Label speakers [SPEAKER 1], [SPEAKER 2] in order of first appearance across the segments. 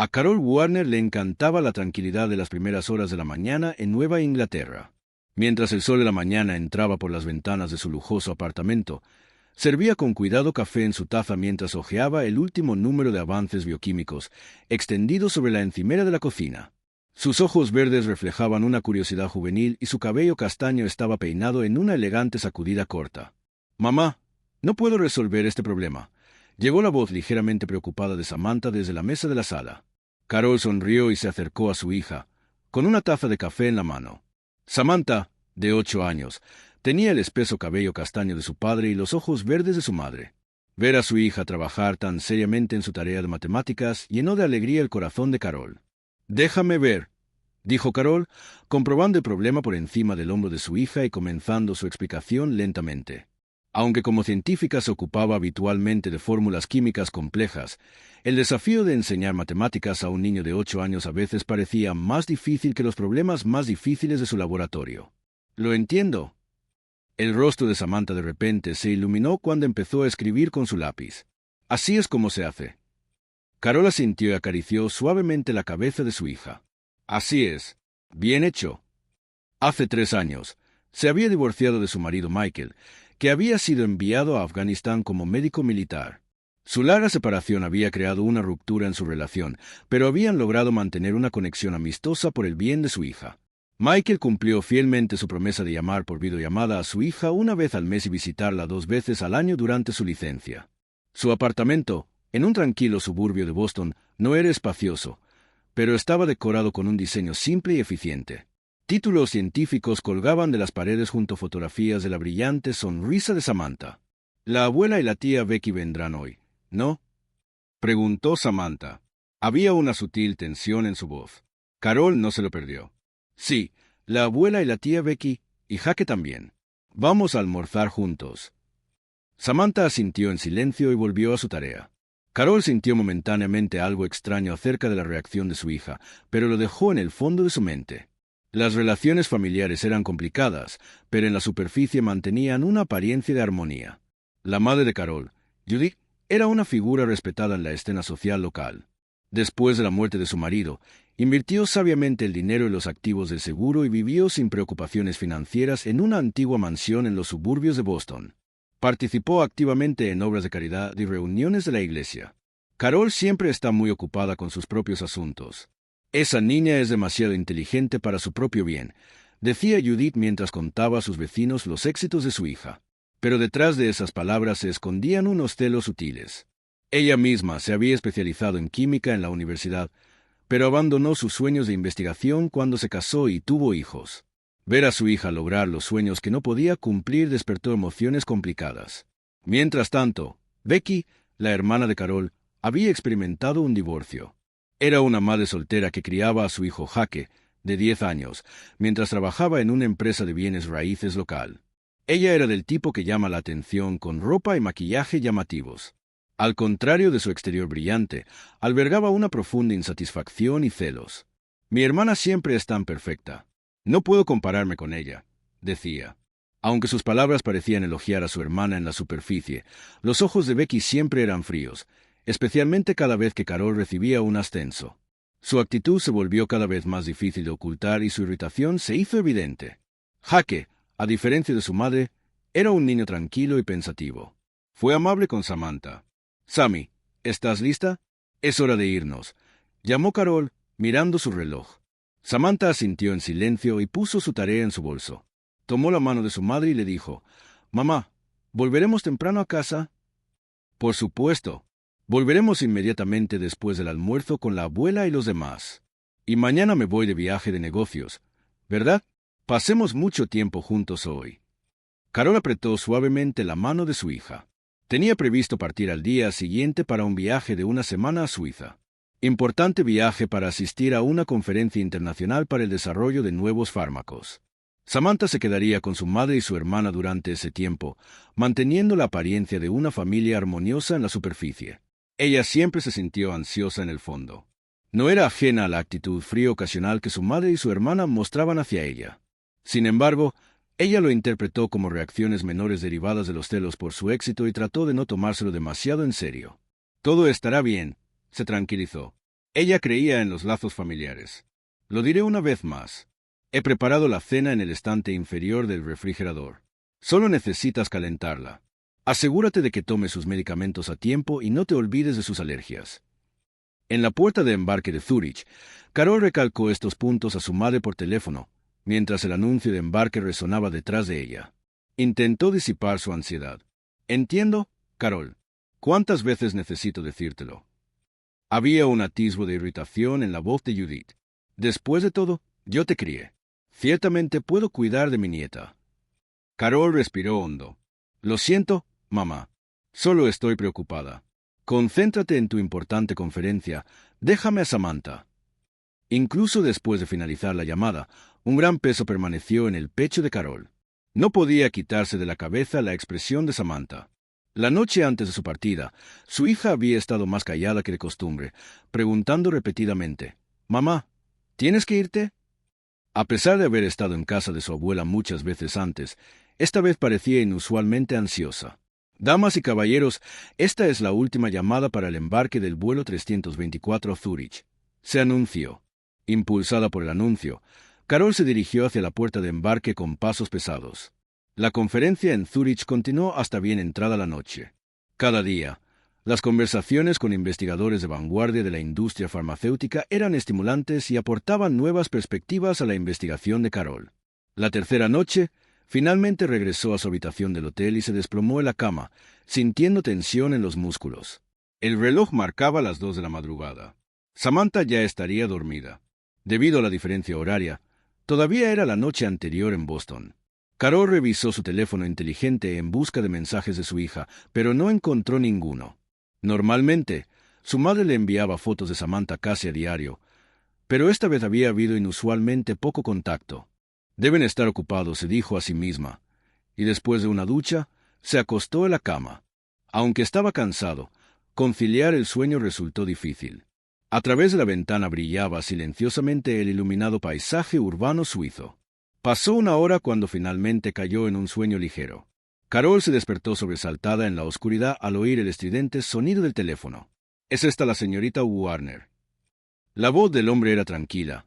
[SPEAKER 1] A Carol Warner le encantaba la tranquilidad de las primeras horas de la mañana en Nueva Inglaterra. Mientras el sol de la mañana entraba por las ventanas de su lujoso apartamento, servía con cuidado café en su taza mientras hojeaba el último número de avances bioquímicos, extendido sobre la encimera de la cocina. Sus ojos verdes reflejaban una curiosidad juvenil y su cabello castaño estaba peinado en una elegante sacudida corta. «Mamá, no puedo resolver este problema», llegó la voz ligeramente preocupada de Samantha desde la mesa de la sala. Carol sonrió y se acercó a su hija, con una taza de café en la mano. Samantha, de 8 años, tenía el espeso cabello castaño de su padre y los ojos verdes de su madre. Ver a su hija trabajar tan seriamente en su tarea de matemáticas llenó de alegría el corazón de Carol. «Déjame ver», dijo Carol, comprobando el problema por encima del hombro de su hija y comenzando su explicación lentamente. Aunque como científica se ocupaba habitualmente de fórmulas químicas complejas, el desafío de enseñar matemáticas a un niño de 8 años a veces parecía más difícil que los problemas más difíciles de su laboratorio. «Lo entiendo». El rostro de Samantha de repente se iluminó cuando empezó a escribir con su lápiz. «Así es como se hace». Carol asintió y acarició suavemente la cabeza de su hija. «Así es. Bien hecho». Hace 3 años, se había divorciado de su marido Michael, que había sido enviado a Afganistán como médico militar. Su larga separación había creado una ruptura en su relación, pero habían logrado mantener una conexión amistosa por el bien de su hija. Michael cumplió fielmente su promesa de llamar por videollamada a su hija una vez al mes y visitarla 2 veces al año durante su licencia. Su apartamento, en un tranquilo suburbio de Boston, no era espacioso, pero estaba decorado con un diseño simple y eficiente. Títulos científicos colgaban de las paredes junto a fotografías de la brillante sonrisa de Samantha. «La abuela y la tía Becky vendrán hoy, ¿no?», preguntó Samantha. Había una sutil tensión en su voz. Carol no se lo perdió. «Sí, la abuela y la tía Becky, y Jaque también. Vamos a almorzar juntos». Samantha asintió en silencio y volvió a su tarea. Carol sintió momentáneamente algo extraño acerca de la reacción de su hija, pero lo dejó en el fondo de su mente. Las relaciones familiares eran complicadas, pero en la superficie mantenían una apariencia de armonía. La madre de Carol, Judith, era una figura respetada en la escena social local. Después de la muerte de su marido, invirtió sabiamente el dinero en los activos del seguro y vivió sin preocupaciones financieras en una antigua mansión en los suburbios de Boston. Participó activamente en obras de caridad y reuniones de la iglesia. Carol siempre está muy ocupada con sus propios asuntos. «Esa niña es demasiado inteligente para su propio bien», decía Judith mientras contaba a sus vecinos los éxitos de su hija. Pero detrás de esas palabras se escondían unos celos sutiles. Ella misma se había especializado en química en la universidad, pero abandonó sus sueños de investigación cuando se casó y tuvo hijos. Ver a su hija lograr los sueños que no podía cumplir despertó emociones complicadas. Mientras tanto, Becky, la hermana de Carol, había experimentado un divorcio. Era una madre soltera que criaba a su hijo Jaque, de 10 años, mientras trabajaba en una empresa de bienes raíces local. Ella era del tipo que llama la atención con ropa y maquillaje llamativos. Al contrario de su exterior brillante, albergaba una profunda insatisfacción y celos. «Mi hermana siempre es tan perfecta. No puedo compararme con ella», decía. Aunque sus palabras parecían elogiar a su hermana en la superficie, los ojos de Becky siempre eran fríos, especialmente cada vez que Carol recibía un ascenso. Su actitud se volvió cada vez más difícil de ocultar y su irritación se hizo evidente. Jaque, a diferencia de su madre, era un niño tranquilo y pensativo. Fue amable con Samantha. «Sammy, ¿estás lista? Es hora de irnos», llamó Carol, mirando su reloj. Samantha asintió en silencio y puso su tarea en su bolso. Tomó la mano de su madre y le dijo: «Mamá, ¿volveremos temprano a casa?» «Por supuesto. Volveremos inmediatamente después del almuerzo con la abuela y los demás. Y mañana me voy de viaje de negocios, ¿verdad? Pasemos mucho tiempo juntos hoy». Carol apretó suavemente la mano de su hija. Tenía previsto partir al día siguiente para un viaje de una semana a Suiza. Importante viaje para asistir a una conferencia internacional para el desarrollo de nuevos fármacos. Samantha se quedaría con su madre y su hermana durante ese tiempo, manteniendo la apariencia de una familia armoniosa en la superficie. Ella siempre se sintió ansiosa en el fondo. No era ajena a la actitud fría ocasional que su madre y su hermana mostraban hacia ella. Sin embargo, ella lo interpretó como reacciones menores derivadas de los celos por su éxito y trató de no tomárselo demasiado en serio. «Todo estará bien», se tranquilizó. Ella creía en los lazos familiares. Lo diré una vez más. He preparado la cena en el estante inferior del refrigerador. Solo necesitas calentarla. Asegúrate de que tome sus medicamentos a tiempo y no te olvides de sus alergias. En la puerta de embarque de Zúrich, Carol recalcó estos puntos a su madre por teléfono, mientras el anuncio de embarque resonaba detrás de ella. Intentó disipar su ansiedad. Entiendo, Carol. ¿Cuántas veces necesito decírtelo? Había un atisbo de irritación en la voz de Judith. Después de todo, yo te crié. Ciertamente puedo cuidar de mi nieta. Carol respiró hondo. Lo siento, mamá. Solo estoy preocupada. Concéntrate en tu importante conferencia. Déjame a Samantha. Incluso después de finalizar la llamada, un gran peso permaneció en el pecho de Carol. No podía quitarse de la cabeza la expresión de Samantha. La noche antes de su partida, su hija había estado más callada que de costumbre, preguntando repetidamente, «Mamá, ¿tienes que irte?» A pesar de haber estado en casa de su abuela muchas veces antes, esta vez parecía inusualmente ansiosa. «Damas y caballeros, esta es la última llamada para el embarque del vuelo 324 a Zúrich», se anunció. Impulsada por el anuncio, Carol se dirigió hacia la puerta de embarque con pasos pesados. La conferencia en Zúrich continuó hasta bien entrada la noche. Cada día, las conversaciones con investigadores de vanguardia de la industria farmacéutica eran estimulantes y aportaban nuevas perspectivas a la investigación de Carol. La tercera noche, finalmente regresó a su habitación del hotel y se desplomó en la cama, sintiendo tensión en los músculos. El reloj marcaba las 2 de la madrugada. Samantha ya estaría dormida. Debido a la diferencia horaria, todavía era la noche anterior en Boston. Carol revisó su teléfono inteligente en busca de mensajes de su hija, pero no encontró ninguno. Normalmente, su madre le enviaba fotos de Samantha casi a diario, pero esta vez había habido inusualmente poco contacto. Deben estar ocupados, se dijo a sí misma, y después de una ducha, se acostó en la cama. Aunque estaba cansado, conciliar el sueño resultó difícil. A través de la ventana brillaba silenciosamente el iluminado paisaje urbano suizo. Pasó una hora cuando finalmente cayó en un sueño ligero. Carol se despertó sobresaltada en la oscuridad al oír el estridente sonido del teléfono. «¿Es esta la señorita Warner?» La voz del hombre era tranquila,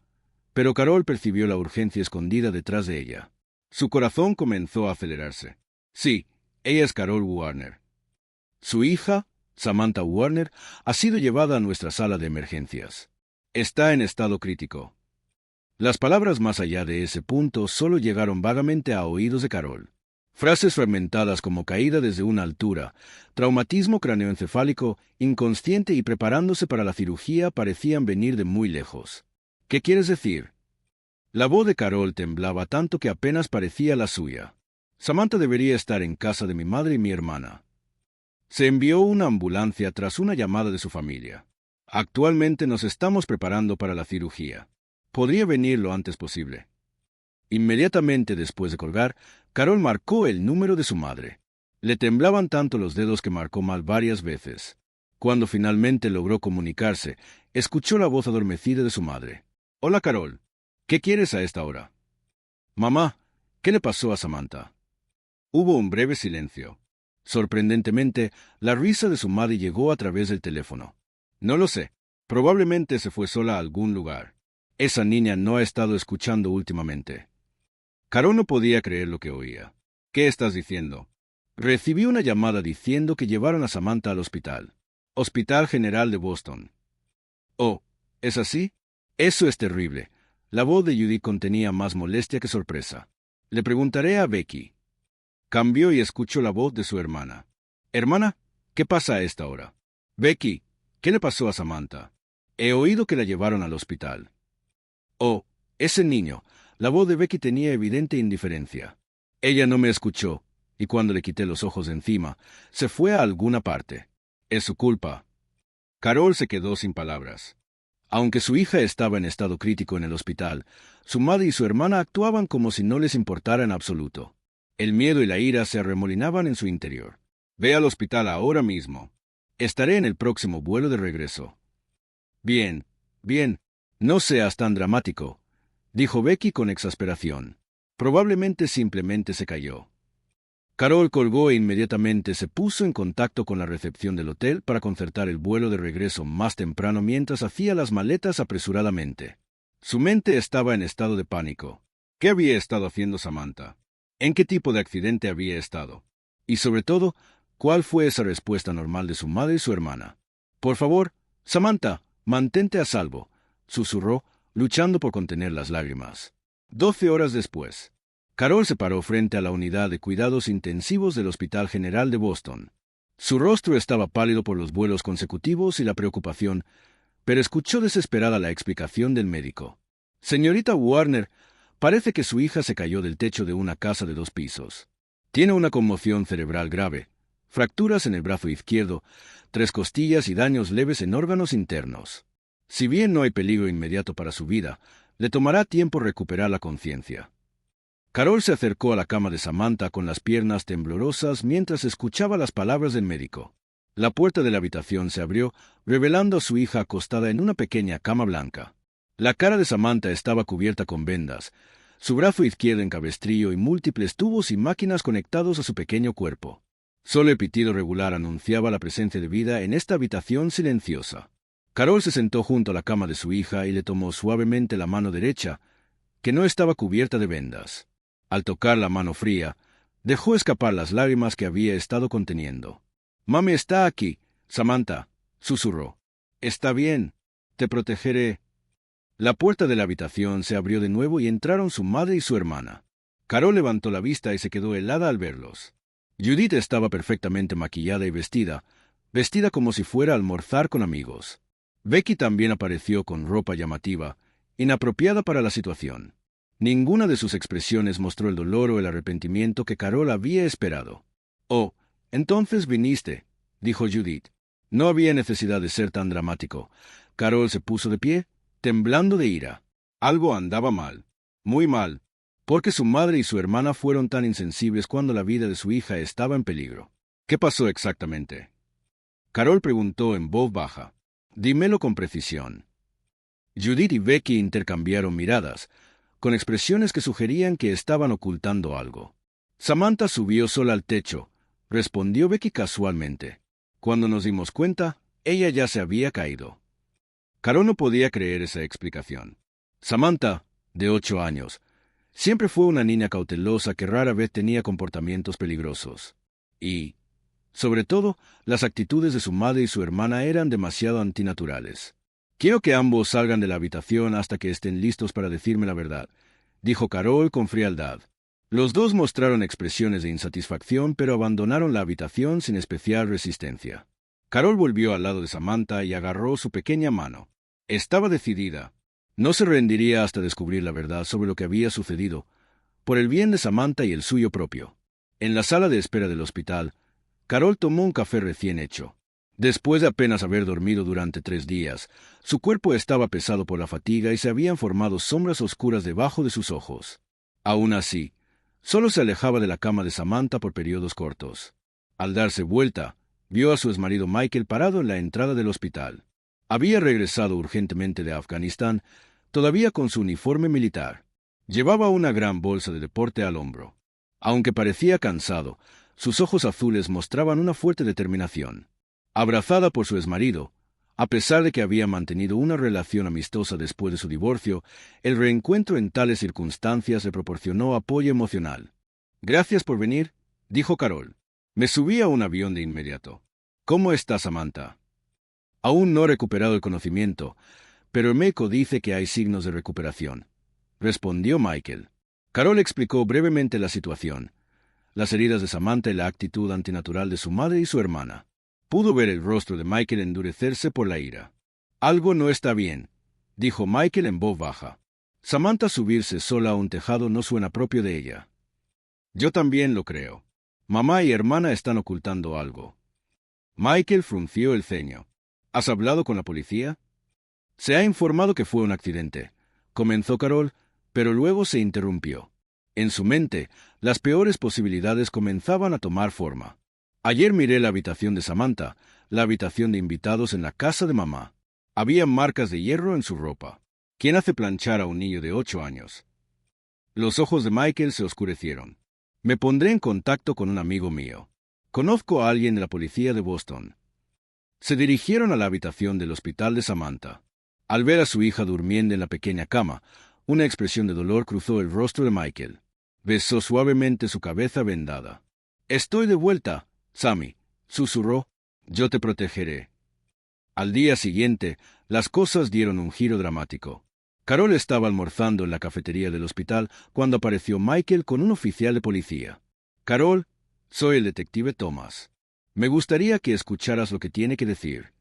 [SPEAKER 1] pero Carol percibió la urgencia escondida detrás de ella. Su corazón comenzó a acelerarse. Sí, ella es Carol Warner. Su hija, Samantha Warner, ha sido llevada a nuestra sala de emergencias. Está en estado crítico. Las palabras más allá de ese punto solo llegaron vagamente a oídos de Carol. Frases fragmentadas como caída desde una altura, traumatismo craneoencefálico, inconsciente y preparándose para la cirugía parecían venir de muy lejos. ¿Qué quieres decir? La voz de Carol temblaba tanto que apenas parecía la suya. Samantha debería estar en casa de mi madre y mi hermana. Se envió una ambulancia tras una llamada de su familia. Actualmente nos estamos preparando para la cirugía. Podría venir lo antes posible. Inmediatamente después de colgar, Carol marcó el número de su madre. Le temblaban tanto los dedos que marcó mal varias veces. Cuando finalmente logró comunicarse, escuchó la voz adormecida de su madre. «Hola, Carol. ¿Qué quieres a esta hora?» «Mamá, ¿qué le pasó a Samantha?» Hubo un breve silencio. Sorprendentemente, la risa de su madre llegó a través del teléfono. «No lo sé. Probablemente se fue sola a algún lugar. Esa niña no ha estado escuchando últimamente». Carol no podía creer lo que oía. «¿Qué estás diciendo?» «Recibí una llamada diciendo que llevaron a Samantha al hospital. Hospital General de Boston». «Oh, ¿es así?» «Eso es terrible». La voz de Judy contenía más molestia que sorpresa. «Le preguntaré a Becky». Cambió y escuchó la voz de su hermana. «Hermana, ¿qué pasa a esta hora?» «Becky, ¿qué le pasó a Samantha?» «He oído que la llevaron al hospital». «Oh, ese niño». La voz de Becky tenía evidente indiferencia. Ella no me escuchó, y cuando le quité los ojos de encima, se fue a alguna parte. «Es su culpa». Carol se quedó sin palabras. Aunque su hija estaba en estado crítico en el hospital, su madre y su hermana actuaban como si no les importara en absoluto. El miedo y la ira se arremolinaban en su interior. «Ve al hospital ahora mismo. Estaré en el próximo vuelo de regreso». «Bien, bien, no seas tan dramático», dijo Becky con exasperación. Probablemente simplemente se cayó. Carol colgó e inmediatamente se puso en contacto con la recepción del hotel para concertar el vuelo de regreso más temprano mientras hacía las maletas apresuradamente. Su mente estaba en estado de pánico. ¿Qué había estado haciendo Samantha? ¿En qué tipo de accidente había estado? Y sobre todo, ¿cuál fue esa respuesta normal de su madre y su hermana? Por favor, Samantha, mantente a salvo, susurró, luchando por contener las lágrimas. 12 horas después, Carol se paró frente a la unidad de cuidados intensivos del Hospital General de Boston. Su rostro estaba pálido por los vuelos consecutivos y la preocupación, pero escuchó desesperada la explicación del médico. Señorita Warner, parece que su hija se cayó del techo de una casa de 2 pisos. Tiene una conmoción cerebral grave, fracturas en el brazo izquierdo, 3 costillas y daños leves en órganos internos. Si bien no hay peligro inmediato para su vida, le tomará tiempo recuperar la conciencia. Carol se acercó a la cama de Samantha con las piernas temblorosas mientras escuchaba las palabras del médico. La puerta de la habitación se abrió, revelando a su hija acostada en una pequeña cama blanca. La cara de Samantha estaba cubierta con vendas, su brazo izquierdo en cabestrillo y múltiples tubos y máquinas conectados a su pequeño cuerpo. Solo el pitido regular anunciaba la presencia de vida en esta habitación silenciosa. Carol se sentó junto a la cama de su hija y le tomó suavemente la mano derecha, que no estaba cubierta de vendas. Al tocar la mano fría, dejó escapar las lágrimas que había estado conteniendo. «Mami está aquí, Samantha», susurró. «Está bien. Te protegeré». La puerta de la habitación se abrió de nuevo y entraron su madre y su hermana. Carol levantó la vista y se quedó helada al verlos. Judith estaba perfectamente maquillada y vestida como si fuera a almorzar con amigos. Becky también apareció con ropa llamativa, inapropiada para la situación. Ninguna de sus expresiones mostró el dolor o el arrepentimiento que Carol había esperado. «Oh, entonces viniste», dijo Judith. No había necesidad de ser tan dramático. Carol se puso de pie, temblando de ira. Algo andaba mal, muy mal, porque su madre y su hermana fueron tan insensibles cuando la vida de su hija estaba en peligro. «¿Qué pasó exactamente?», Carol preguntó en voz baja. «Dímelo con precisión». Judith y Becky intercambiaron miradas, con expresiones que sugerían que estaban ocultando algo. «Samantha subió sola al techo», respondió Becky casualmente. «Cuando nos dimos cuenta, ella ya se había caído». Carol no podía creer esa explicación. Samantha, de 8 años, siempre fue una niña cautelosa que rara vez tenía comportamientos peligrosos. Y, sobre todo, las actitudes de su madre y su hermana eran demasiado antinaturales. «Quiero que ambos salgan de la habitación hasta que estén listos para decirme la verdad», dijo Carol con frialdad. Los dos mostraron expresiones de insatisfacción, pero abandonaron la habitación sin especial resistencia. Carol volvió al lado de Samantha y agarró su pequeña mano. Estaba decidida. No se rendiría hasta descubrir la verdad sobre lo que había sucedido, por el bien de Samantha y el suyo propio. En la sala de espera del hospital, Carol tomó un café recién hecho. Después de apenas haber dormido durante 3 días, su cuerpo estaba pesado por la fatiga y se habían formado sombras oscuras debajo de sus ojos. Aún así, solo se alejaba de la cama de Samantha por periodos cortos. Al darse vuelta, vio a su exmarido Michael parado en la entrada del hospital. Había regresado urgentemente de Afganistán, todavía con su uniforme militar. Llevaba una gran bolsa de deporte al hombro. Aunque parecía cansado, sus ojos azules mostraban una fuerte determinación. Abrazada por su exmarido, a pesar de que había mantenido una relación amistosa después de su divorcio, el reencuentro en tales circunstancias le proporcionó apoyo emocional. «Gracias por venir», dijo Carol. «Me subí a un avión de inmediato». «¿Cómo está Samantha?» «Aún no he recuperado el conocimiento, pero el médico dice que hay signos de recuperación», respondió Michael. Carol explicó brevemente la situación, las heridas de Samantha y la actitud antinatural de su madre y su hermana. Pudo ver el rostro de Michael endurecerse por la ira. «Algo no está bien», dijo Michael en voz baja. «Samantha subirse sola a un tejado no suena propio de ella». «Yo también lo creo. Mamá y hermana están ocultando algo». Michael frunció el ceño. «¿Has hablado con la policía?» «Se ha informado que fue un accidente», comenzó Carol, pero luego se interrumpió. En su mente, las peores posibilidades comenzaban a tomar forma. «Ayer miré la habitación de Samantha, la habitación de invitados en la casa de mamá. Había marcas de hierro en su ropa. ¿Quién hace planchar a un niño de 8 años?» Los ojos de Michael se oscurecieron. Me pondré en contacto con un amigo mío. Conozco a alguien de la policía de Boston. Se dirigieron a la habitación del hospital de Samantha. Al ver a su hija durmiendo en la pequeña cama, una expresión de dolor cruzó el rostro de Michael. Besó suavemente su cabeza vendada. «Estoy de vuelta, Sammy», susurró. «Yo te protegeré». Al día siguiente, las cosas dieron un giro dramático. Carol estaba almorzando en la cafetería del hospital cuando apareció Michael con un oficial de policía. «Carol, soy el detective Thomas. Me gustaría que escucharas lo que tiene que decir».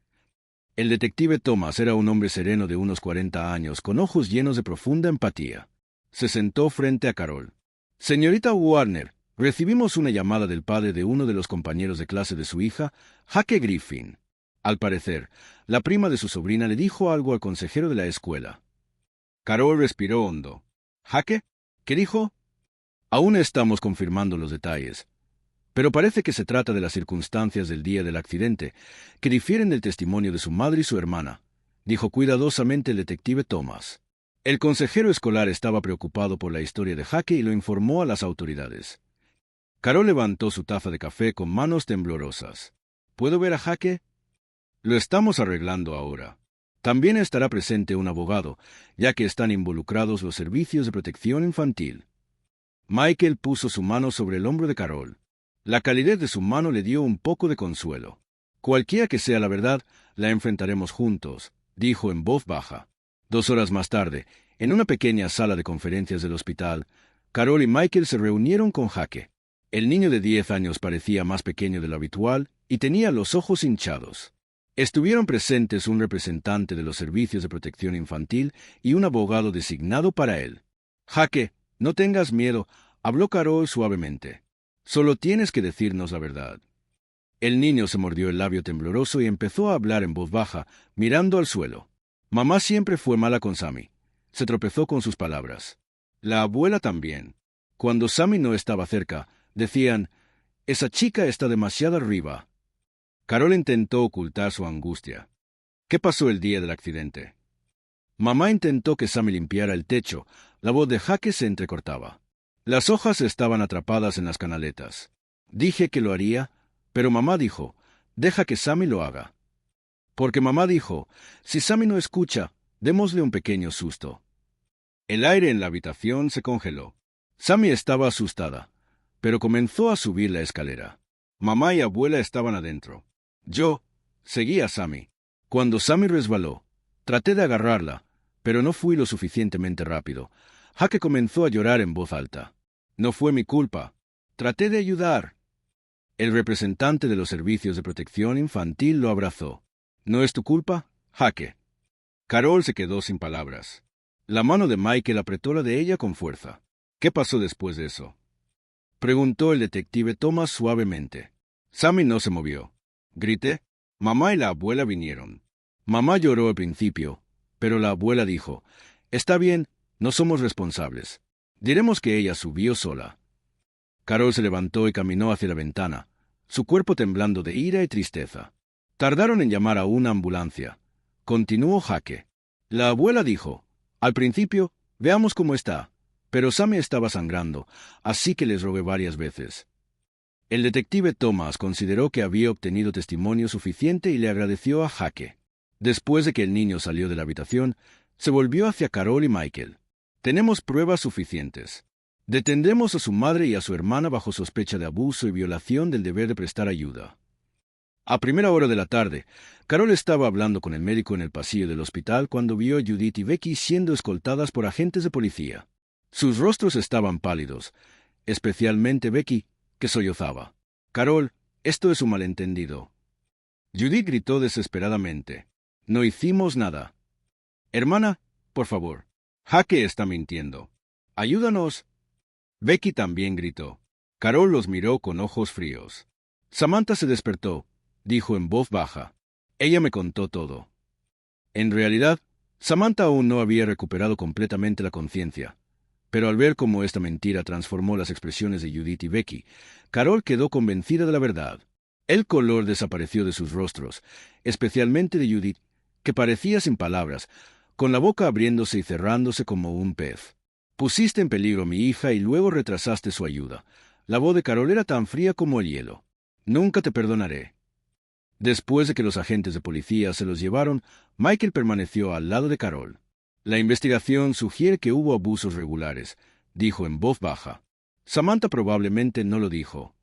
[SPEAKER 1] El detective Thomas era un hombre sereno de unos 40 años, con ojos llenos de profunda empatía. Se sentó frente a Carol. «Señorita Warner, recibimos una llamada del padre de uno de los compañeros de clase de su hija, Jake Griffin. Al parecer, la prima de su sobrina le dijo algo al consejero de la escuela». Carol respiró hondo. «¿Jake? ¿Qué dijo?» «Aún estamos confirmando los detalles, pero parece que se trata de las circunstancias del día del accidente, que difieren del testimonio de su madre y su hermana», dijo cuidadosamente el detective Thomas. El consejero escolar estaba preocupado por la historia de Jake y lo informó a las autoridades. Carol levantó su taza de café con manos temblorosas. «¿Puedo ver a Jake?» «Lo estamos arreglando ahora. También estará presente un abogado, ya que están involucrados los servicios de protección infantil». Michael puso su mano sobre el hombro de Carol. La calidez de su mano le dio un poco de consuelo. «Cualquiera que sea la verdad, la enfrentaremos juntos», dijo en voz baja. 2 horas más tarde, en una pequeña sala de conferencias del hospital, Carol y Michael se reunieron con Jake. El niño de 10 años parecía más pequeño de lo habitual y tenía los ojos hinchados. Estuvieron presentes un representante de los servicios de protección infantil y un abogado designado para él. «Jake, no tengas miedo», habló Carol suavemente. «Solo tienes que decirnos la verdad». El niño se mordió el labio tembloroso y empezó a hablar en voz baja, mirando al suelo. «Mamá siempre fue mala con Sammy». Se tropezó con sus palabras. «La abuela también. Cuando Sammy no estaba cerca, decían, esa chica está demasiado arriba». Carol intentó ocultar su angustia. «¿Qué pasó el día del accidente?» Mamá intentó que Sammy limpiara el techo. La voz de Jake se entrecortaba. Las hojas estaban atrapadas en las canaletas. «Dije que lo haría, pero mamá dijo, deja que Sammy lo haga». Porque mamá dijo, si Sammy no escucha, démosle un pequeño susto. El aire en la habitación se congeló. Sammy estaba asustada, pero comenzó a subir la escalera. Mamá y abuela estaban adentro. Yo seguí a Sammy. Cuando Sammy resbaló, traté de agarrarla, pero no fui lo suficientemente rápido. Jake comenzó a llorar en voz alta. «No fue mi culpa. Traté de ayudar». El representante de los servicios de protección infantil lo abrazó. «¿No es tu culpa, Jake?» Carol se quedó sin palabras. La mano de Michael apretó la de ella con fuerza. «¿Qué pasó después de eso?», preguntó el detective Thomas suavemente. Sammy no se movió. Grité. Mamá y la abuela vinieron. Mamá lloró al principio, pero la abuela dijo, «Está bien, no somos responsables. Diremos que ella subió sola». Carol se levantó y caminó hacia la ventana, su cuerpo temblando de ira y tristeza. Tardaron en llamar a una ambulancia. Continuó Jake. La abuela dijo, «Al principio, veamos cómo está», pero Sammy estaba sangrando, así que les rogué varias veces. El detective Thomas consideró que había obtenido testimonio suficiente y le agradeció a Jake. Después de que el niño salió de la habitación, se volvió hacia Carol y Michael. «Tenemos pruebas suficientes. Detendremos a su madre y a su hermana bajo sospecha de abuso y violación del deber de prestar ayuda». A primera hora de la tarde, Carol estaba hablando con el médico en el pasillo del hospital cuando vio a Judith y Becky siendo escoltadas por agentes de policía. Sus rostros estaban pálidos, especialmente Becky, que sollozaba. «Carol, esto es un malentendido». Judith gritó desesperadamente. «No hicimos nada». «Hermana, por favor. Jake está mintiendo. Ayúdanos». Becky también gritó. Carol los miró con ojos fríos. «Samantha se despertó», dijo en voz baja. «Ella me contó todo». En realidad, Samantha aún no había recuperado completamente la conciencia. Pero al ver cómo esta mentira transformó las expresiones de Judith y Becky, Carol quedó convencida de la verdad. El color desapareció de sus rostros, especialmente de Judith, que parecía sin palabras, con la boca abriéndose y cerrándose como un pez. «Pusiste en peligro a mi hija y luego retrasaste su ayuda», La voz de Carol era tan fría como el hielo. Nunca te perdonaré. Después de que los agentes de policía se los llevaron, Michael permaneció al lado de Carol. La investigación sugiere que hubo abusos regulares, dijo en voz baja. Samantha probablemente no lo dijo.